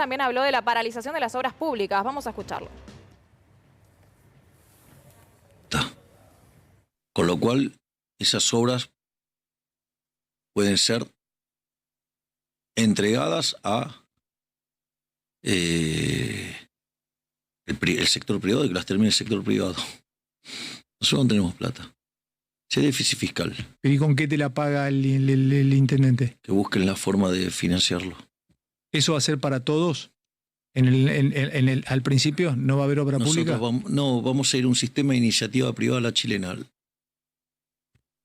también habló de la paralización de las obras públicas. Vamos a escucharlo. Con lo cual, esas obras pueden ser entregadas a el sector privado y que las termine el sector privado. Nosotros no tenemos plata. Si hay déficit fiscal. ¿Y con qué te la paga el intendente? Que busquen la forma de financiarlo. ¿Eso va a ser para todos? Al principio no va a haber obra pública. Vamos a ir a un sistema de iniciativa privada a la chilena.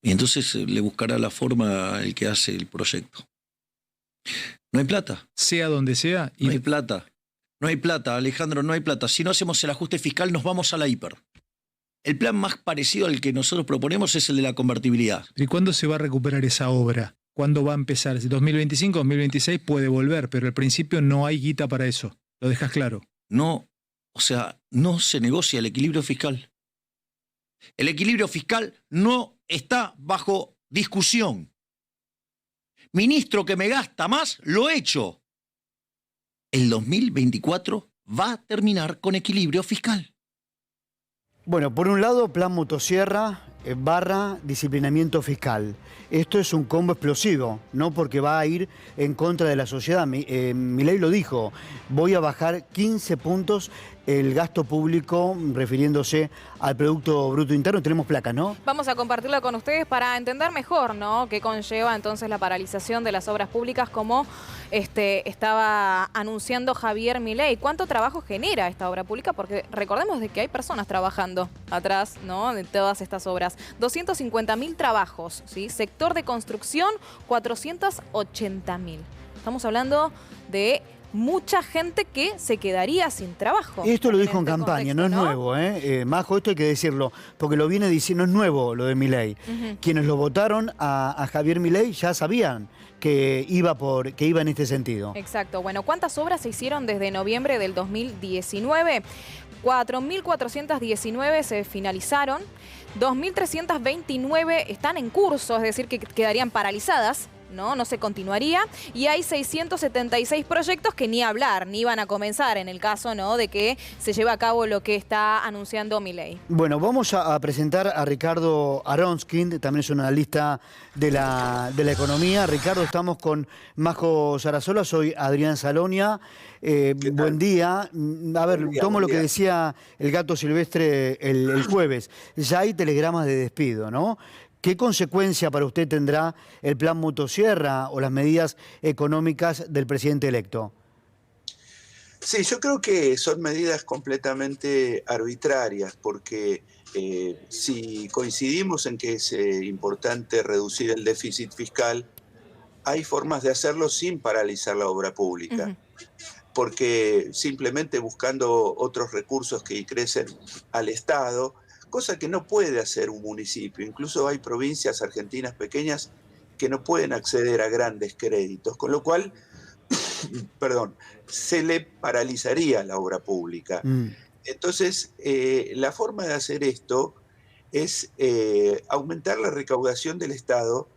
Y entonces le buscará la forma el que hace el proyecto. No hay plata. Sea donde sea. No hay plata. No hay plata, Alejandro, no hay plata. Si no hacemos el ajuste fiscal, nos vamos a la hiper. El plan más parecido al que nosotros proponemos es el de la convertibilidad. ¿Y cuándo se va a recuperar esa obra? ¿Cuándo va a empezar? Si 2025, 2026 puede volver, pero al principio no hay guita para eso. ¿Lo dejas claro? No, o sea, no se negocia el equilibrio fiscal. El equilibrio fiscal no está bajo discusión. Ministro que me gasta más, lo he hecho. El 2024 va a terminar con equilibrio fiscal. Bueno, por un lado, plan motosierra / disciplinamiento fiscal. Esto es un combo explosivo, ¿no? Porque va a ir en contra de la sociedad. Milei lo dijo, voy a bajar 15 puntos el gasto público refiriéndose al Producto Bruto Interno. Tenemos placas, ¿no? Vamos a compartirlo con ustedes para entender mejor, ¿no?, qué conlleva entonces la paralización de las obras públicas, como estaba anunciando Javier Milei. ¿Cuánto trabajo genera esta obra pública? Porque recordemos de que hay personas trabajando atrás, ¿no?, de todas estas obras. 250.000 trabajos, ¿sí? Sector de construcción, 480.000. Estamos hablando de mucha gente que se quedaría sin trabajo. Esto lo dijo en campaña, no es nuevo, ¿eh? Majo, esto hay que decirlo, porque lo viene diciendo, no es nuevo lo de Milei. Quienes lo votaron a Javier Milei ya sabían que iba en este sentido. Exacto. Bueno, ¿cuántas obras se hicieron desde noviembre del 2019? 4.419 se finalizaron, 2.329 están en curso, es decir, que quedarían paralizadas. No se continuaría, y hay 676 proyectos que ni hablar, ni van a comenzar en el caso, ¿no?, de que se lleve a cabo lo que está anunciando Milei. Bueno, vamos a presentar a Ricardo Aronskin, también es un analista de la economía. Ricardo, estamos con Majo Sarasola, soy Adrián Salonia. Buen día. A ver, tomo lo que decía el Gato Silvestre el jueves. Ya hay telegramas de despido, ¿no? ¿Qué consecuencia para usted tendrá el plan motosierra o las medidas económicas del presidente electo? Sí, yo creo que son medidas completamente arbitrarias, porque si coincidimos en que es importante reducir el déficit fiscal, hay formas de hacerlo sin paralizar la obra pública. Porque simplemente buscando otros recursos que ingresen al Estado, cosa que no puede hacer un municipio. Incluso hay provincias argentinas pequeñas que no pueden acceder a grandes créditos, con lo cual, se le paralizaría la obra pública. Entonces, la forma de hacer esto es aumentar la recaudación del Estado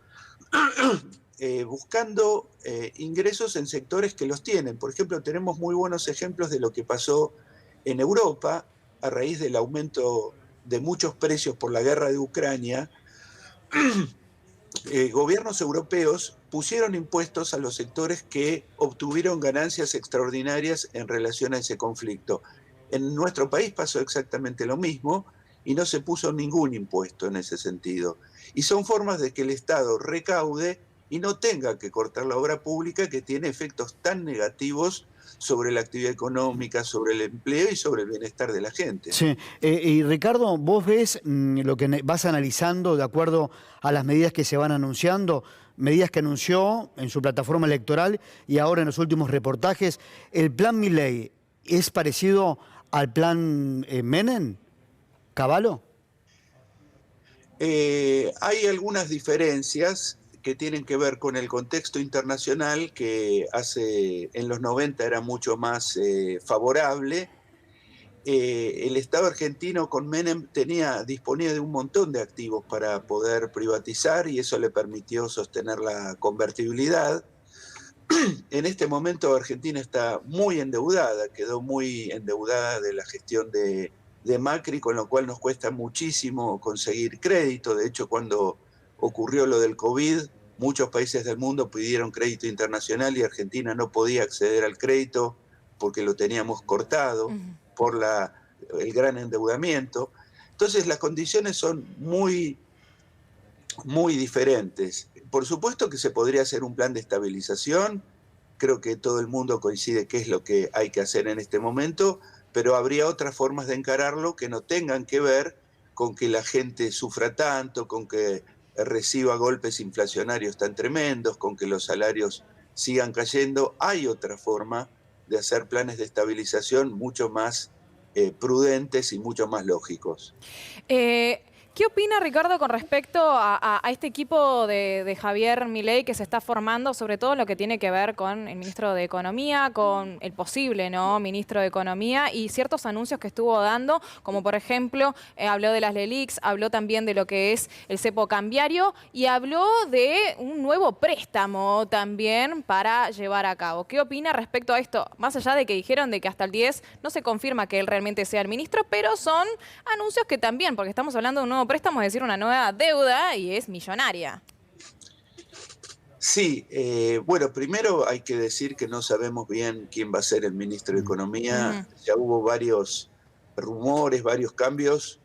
buscando ingresos en sectores que los tienen. Por ejemplo, tenemos muy buenos ejemplos de lo que pasó en Europa a raíz del aumento de muchos precios por la guerra de Ucrania. Gobiernos europeos pusieron impuestos a los sectores que obtuvieron ganancias extraordinarias en relación a ese conflicto. En nuestro país pasó exactamente lo mismo y no se puso ningún impuesto en ese sentido. Y son formas de que el Estado recaude y no tenga que cortar la obra pública, que tiene efectos tan negativos sobre la actividad económica, sobre el empleo y sobre el bienestar de la gente. Sí, y Ricardo, vos ves lo que vas analizando de acuerdo a las medidas que se van anunciando, medidas que anunció en su plataforma electoral y ahora en los últimos reportajes. ¿El plan Milei es parecido al plan Menem, Cavallo? Hay algunas diferencias que tienen que ver con el contexto internacional, que en los 90 era mucho más favorable. El Estado argentino con Menem disponía de un montón de activos para poder privatizar, y eso le permitió sostener la convertibilidad. En este momento Argentina está muy endeudada, quedó muy endeudada de la gestión de Macri, con lo cual nos cuesta muchísimo conseguir crédito. De hecho, cuando ocurrió lo del COVID, muchos países del mundo pidieron crédito internacional y Argentina no podía acceder al crédito porque lo teníamos cortado por el gran endeudamiento. Entonces las condiciones son muy, muy diferentes. Por supuesto que se podría hacer un plan de estabilización, creo que todo el mundo coincide que es lo que hay que hacer en este momento, pero habría otras formas de encararlo que no tengan que ver con que la gente sufra tanto, con que reciba golpes inflacionarios tan tremendos, con que los salarios sigan cayendo. Hay otra forma de hacer planes de estabilización mucho más prudentes y mucho más lógicos. ¿Qué opina Ricardo con respecto a este equipo de Javier Milei que se está formando, sobre todo en lo que tiene que ver con el ministro de Economía, con el posible ministro de Economía y ciertos anuncios que estuvo dando, como por ejemplo, habló de las LELIQs, habló también de lo que es el cepo cambiario y habló de un nuevo préstamo también para llevar a cabo? ¿Qué opina respecto a esto? Más allá de que dijeron de que hasta el 10 no se confirma que él realmente sea el ministro, pero son anuncios que también, porque estamos hablando de un nuevo préstamo, es decir, una nueva deuda y es millonaria. Sí, bueno, primero hay que decir que no sabemos bien quién va a ser el ministro de Economía. Ya hubo varios rumores, varios cambios.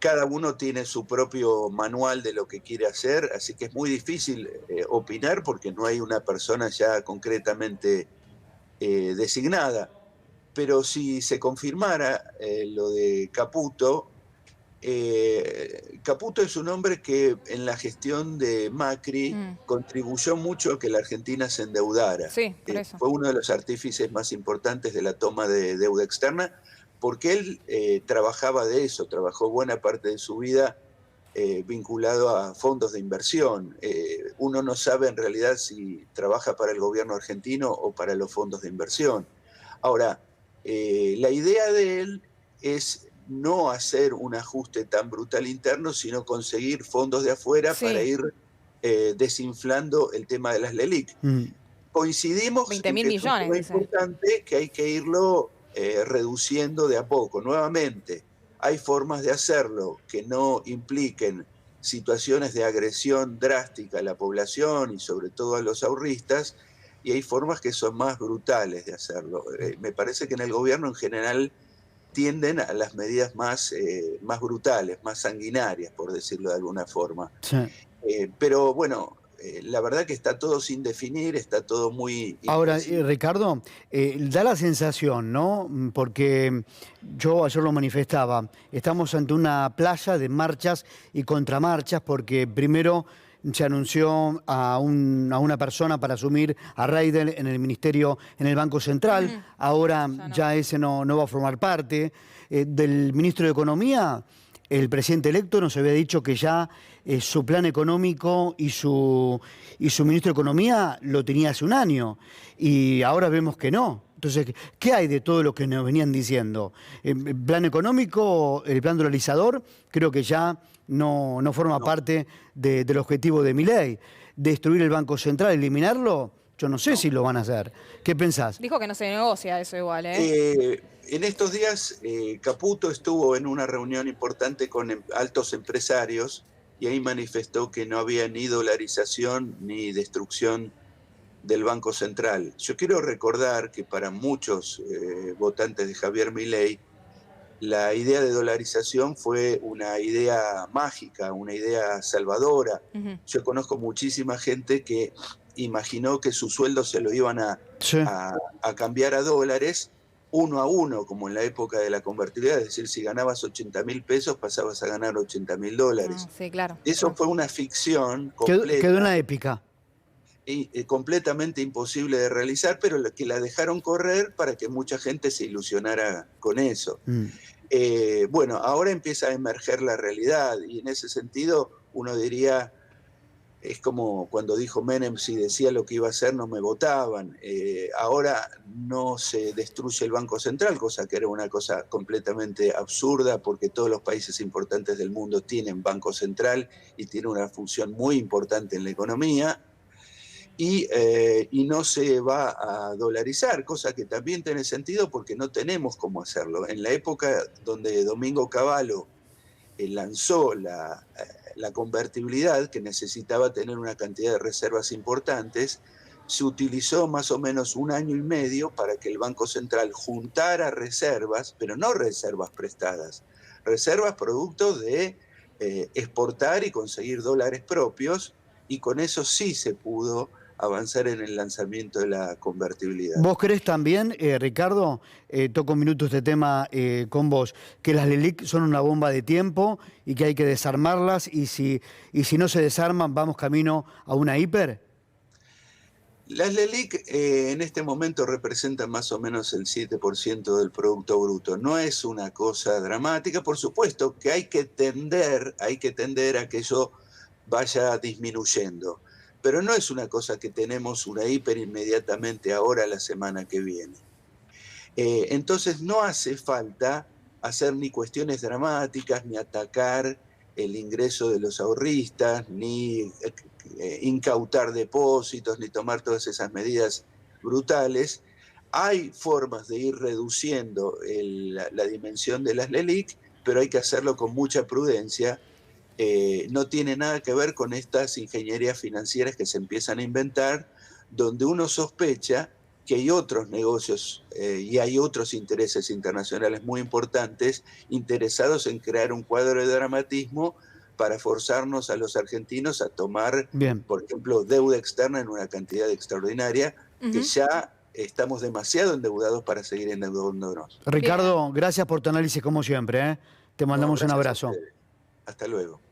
Cada uno tiene su propio manual de lo que quiere hacer, así que es muy difícil opinar porque no hay una persona ya concretamente designada. Pero si se confirmara lo de Caputo, Caputo es un hombre que en la gestión de Macri contribuyó mucho a que la Argentina se endeudara. Sí, por eso. Fue uno de los artífices más importantes de la toma de deuda externa, porque él trabajaba de eso, trabajó buena parte de su vida vinculado a fondos de inversión. Uno no sabe en realidad si trabaja para el gobierno argentino o para los fondos de inversión. Ahora, la idea de él es no hacer un ajuste tan brutal interno, sino conseguir fondos de afuera para ir desinflando el tema de las LELIQ. Coincidimos 20.000 en que millones, es muy importante que hay que irlo reduciendo de a poco. Nuevamente, hay formas de hacerlo que no impliquen situaciones de agresión drástica a la población y sobre todo a los ahorristas, y hay formas que son más brutales de hacerlo. Me parece que en el gobierno en general tienden a las medidas más brutales, más sanguinarias, por decirlo de alguna forma. Sí. Pero bueno, la verdad que está todo sin definir, está todo muy... Ahora, Ricardo, da la sensación, ¿no? Porque yo ayer lo manifestaba, estamos ante una playa de marchas y contramarchas, porque primero se anunció a una persona para asumir a Reidel en el ministerio, en el Banco Central. Ahora ya ese no va a formar parte. Del ministro de Economía, el presidente electo nos había dicho que ya su plan económico y su ministro de Economía lo tenía hace un año. Y ahora vemos que no. Entonces, ¿qué hay de todo lo que nos venían diciendo? El plan económico, el plan dolarizador, creo que ya no forma parte del objetivo de Milei. Destruir el Banco Central, eliminarlo, yo no sé si lo van a hacer. ¿Qué pensás? Dijo que no se negocia eso igual, ¿eh? En estos días, Caputo estuvo en una reunión importante con altos empresarios y ahí manifestó que no había ni dolarización ni destrucción del Banco Central. Yo quiero recordar que para muchos votantes de Javier Milei, la idea de dolarización fue una idea mágica, una idea salvadora. Yo conozco muchísima gente que imaginó que su sueldo se lo iban a cambiar a dólares uno a uno, como en la época de la convertibilidad, es decir, si ganabas 80.000 pesos pasabas a ganar 80.000 dólares. Sí, claro. Eso fue una ficción completa. Quedó una épica. Completamente imposible de realizar, pero que la dejaron correr para que mucha gente se ilusionara con eso. Bueno, ahora empieza a emerger la realidad y en ese sentido uno diría, es como cuando dijo Menem, si decía lo que iba a hacer no me votaban. Ahora no se destruye el Banco Central, cosa que era una cosa completamente absurda porque todos los países importantes del mundo tienen Banco Central y tiene una función muy importante en la economía. y no se va a dolarizar, cosa que también tiene sentido porque no tenemos cómo hacerlo. En la época donde Domingo Cavallo lanzó la convertibilidad, que necesitaba tener una cantidad de reservas importantes, se utilizó más o menos 1 año y medio para que el Banco Central juntara reservas, pero no reservas prestadas, reservas producto de exportar y conseguir dólares propios, y con eso sí se pudo avanzar en el lanzamiento de la convertibilidad. ¿Vos crees también, Ricardo, toco un minuto este tema con vos, que las LELIQ son una bomba de tiempo y que hay que desarmarlas y si no se desarman vamos camino a una hiper? Las LELIQ en este momento representan más o menos el 7% del Producto Bruto. No es una cosa dramática, por supuesto que hay que tender a que eso vaya disminuyendo. Pero no es una cosa que tenemos una hiper inmediatamente ahora, la semana que viene. Entonces no hace falta hacer ni cuestiones dramáticas, ni atacar el ingreso de los ahorristas, ni incautar depósitos, ni tomar todas esas medidas brutales. Hay formas de ir reduciendo la dimensión de las LELIQ, pero hay que hacerlo con mucha prudencia. No tiene nada que ver con estas ingenierías financieras que se empiezan a inventar, donde uno sospecha que hay otros negocios y hay otros intereses internacionales muy importantes interesados en crear un cuadro de dramatismo para forzarnos a los argentinos a tomar, Bien. por ejemplo, deuda externa en una cantidad extraordinaria, que ya estamos demasiado endeudados para seguir endeudándonos. Ricardo, gracias por tu análisis como siempre. Te mandamos un Gracias a abrazo. ustedes. Hasta luego.